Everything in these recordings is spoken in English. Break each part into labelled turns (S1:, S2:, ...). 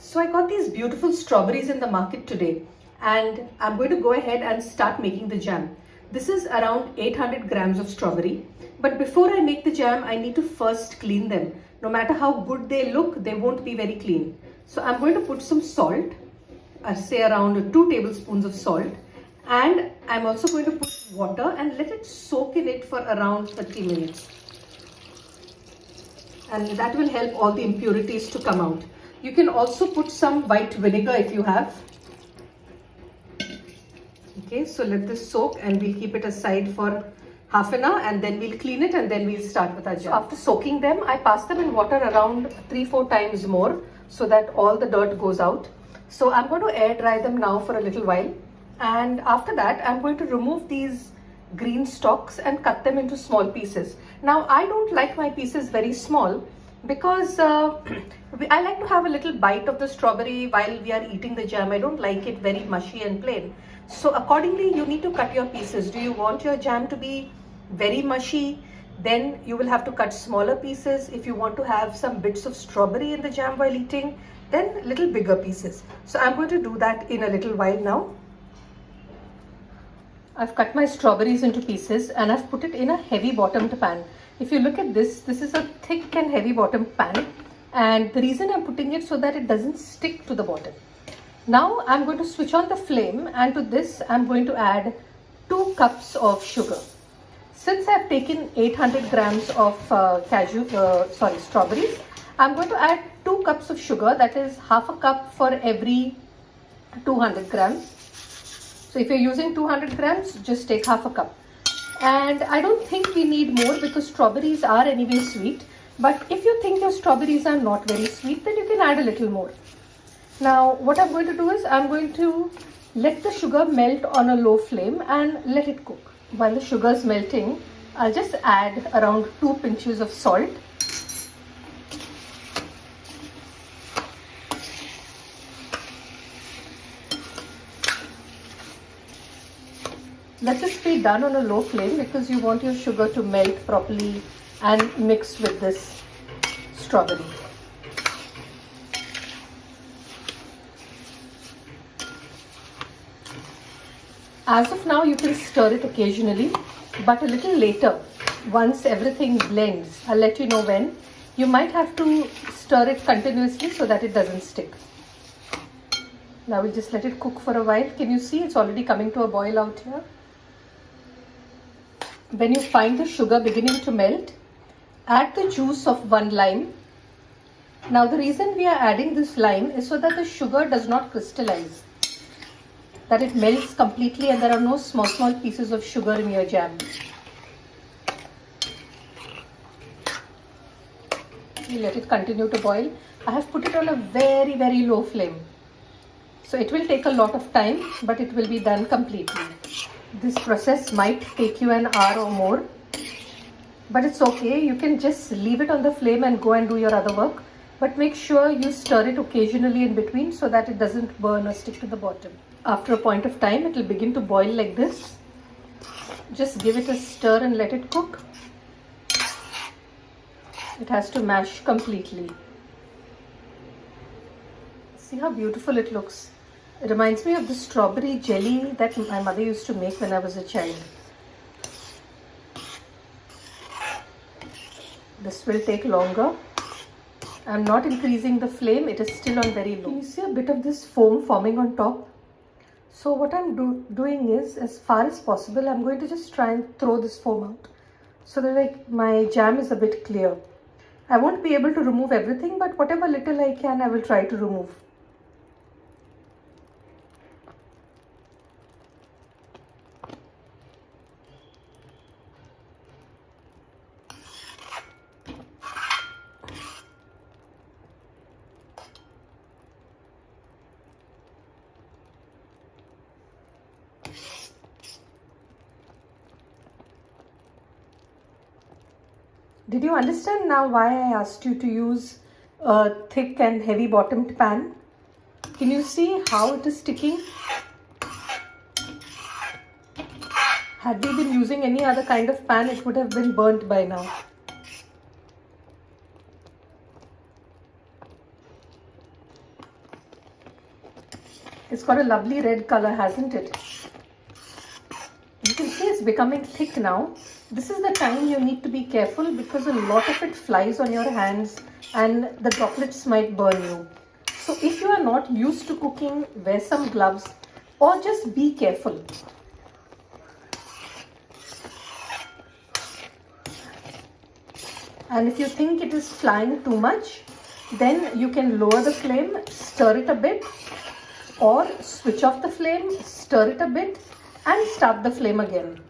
S1: So I got these beautiful strawberries in the market today and I'm going to go ahead and start making the jam. This is around 800 grams of strawberry. But before I make the jam, I need to first clean them. No matter how good they look, they won't be very clean. So I'm going to put some salt, I say around 2 tablespoons of salt. And I'm also going to put water and let it soak in it for around 30 minutes. And that will help all the impurities to come out. You can also put some white vinegar if you have. Okay, so let this soak and we'll keep it aside for half an hour and then we'll clean it and then we'll start with our jam. So after soaking them, I pass them in water around 3-4 times more so that all the dirt goes out. So I'm going to air dry them now for a little while, and after that I'm going to remove these green stalks and cut them into small pieces. Now I don't like my pieces very small because I like to have a little bite of the strawberry while we are eating the jam. I don't like it very mushy and plain. So accordingly you need to cut your pieces. Do you want your jam to be very mushy? Then you will have to cut smaller pieces. If you want to have some bits of strawberry in the jam while eating, then little bigger pieces. So I'm going to do that in a little while now. I've cut my strawberries into pieces and I've put it in a heavy bottomed pan. If you look at this, this is a thick and heavy bottomed pan, and the reason I'm putting it so that it doesn't stick to the bottom. Now I'm going to switch on the flame, and to this I'm going to add 2 cups of sugar. Since I've taken 800 grams of strawberries, I'm going to add 2 cups of sugar, that is half a cup for every 200 grams. So if you're using 200 grams, just take half a cup. And I don't think we need more because strawberries are anyway sweet. But if you think your strawberries are not very sweet, then you can add a little more. Now what I'm going to do is I'm going to let the sugar melt on a low flame and let it cook. While the sugar is melting, I'll just add around 2 pinches of salt. Let this be done on a low flame because you want your sugar to melt properly and mix with this strawberry. As of now, you can stir it occasionally, but a little later, once everything blends, I'll let you know when, you might have to stir it continuously so that it doesn't stick. Now we'll just let it cook for a while. Can you see it's already coming to a boil out here? When you find the sugar beginning to melt, add the juice of 1 lime. Now the reason we are adding this lime is so that the sugar does not crystallize, that it melts completely and there are no small pieces of sugar in your jam. You let it continue to boil. I have put it on a very low flame. So it will take a lot of time, but it will be done completely. This process might take you an hour or more, but it's okay. You can just leave it on the flame and go and do your other work. But make sure you stir it occasionally in between so that it doesn't burn or stick to the bottom. After a point of time, it will begin to boil like this. Just give it a stir and let it cook. It has to mash completely. See how beautiful it looks. It reminds me of the strawberry jelly that my mother used to make when I was a child. This will take longer. I'm not increasing the flame. It is still on very low. Can you see a bit of this foam forming on top? So what I'm doing is, as far as possible, I'm going to just try and throw this foam out so that my jam is a bit clear. I won't be able to remove everything, but whatever little I can, I will try to remove. Did you understand now why I asked you to use a thick and heavy bottomed pan? Can you see how it is sticking? Had we been using any other kind of pan, it would have been burnt by now. It's got a lovely red color, hasn't it? You can see it's becoming thick now. This is the time you need to be careful because a lot of it flies on your hands and the droplets might burn you. So if you are not used to cooking, wear some gloves or just be careful. And if you think it is flying too much, then you can lower the flame, stir it a bit, or switch off the flame, stir it a bit and start the flame again.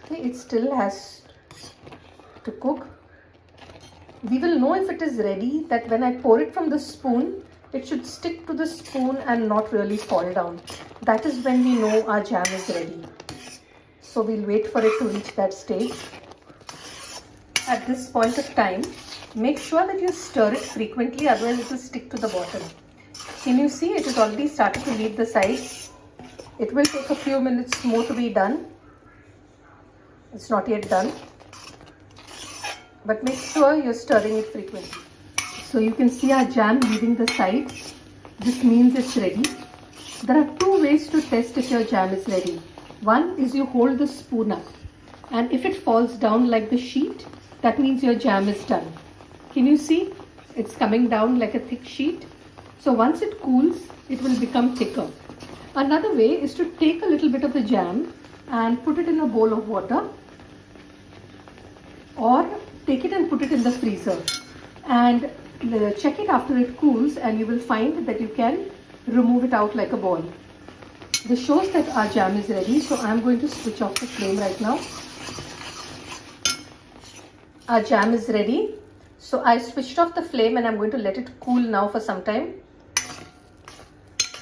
S1: Okay, it still has to cook. We will know if it is ready that when I pour it from the spoon, it should stick to the spoon and not really fall down. That is when we know our jam is ready. So we'll wait for it to reach that stage. At this point of time, make sure that you stir it frequently, otherwise it will stick to the bottom. Can you see it has already started to leave the sides? It will take a few minutes more to be done. It's not yet done. But make sure you're stirring it frequently. So you can see our jam leaving the sides. This means it's ready. There are two ways to test if your jam is ready. One is you hold the spoon up, and if it falls down like the sheet, that means your jam is done. Can you see? It's coming down like a thick sheet. So once it cools, it will become thicker. Another way is to take a little bit of the jam and put it in a bowl of water, or take it and put it in the freezer and check it after it cools, and you will find that you can remove it out like a ball. This shows that our jam is ready, so I'm going to switch off the flame right now. Our jam is ready. So I switched off the flame and I'm going to let it cool now for some time.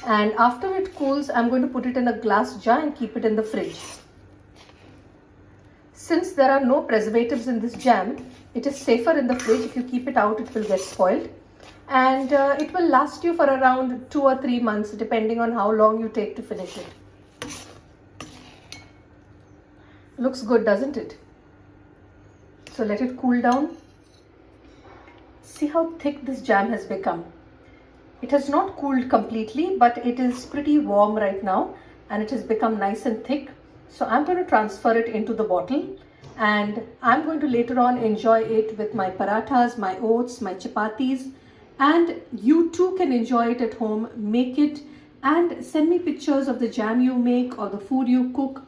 S1: And after it cools, I'm going to put it in a glass jar and keep it in the fridge. Since there are no preservatives in this jam, it is safer in the fridge. If you keep it out, it will get spoiled. And it will last you for around 2 or 3 months, depending on how long you take to finish it. Looks good, doesn't it? So let it cool down. See how thick this jam has become. It has not cooled completely, but it is pretty warm right now and it has become nice and thick. So I'm going to transfer it into the bottle, and I'm going to later on enjoy it with my parathas, my oats, my chapatis. And you too can enjoy it at home. Make it and send me pictures of the jam you make or the food you cook.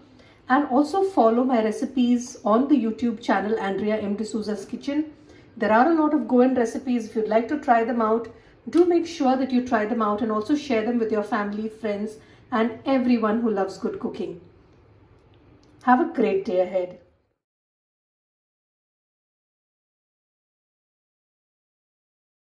S1: And also follow my recipes on the YouTube channel Andrea M. D'Souza's Kitchen. There are a lot of Goan recipes. If you'd like to try them out, do make sure that you try them out and also share them with your family, friends, and everyone who loves good cooking. Have a great day ahead.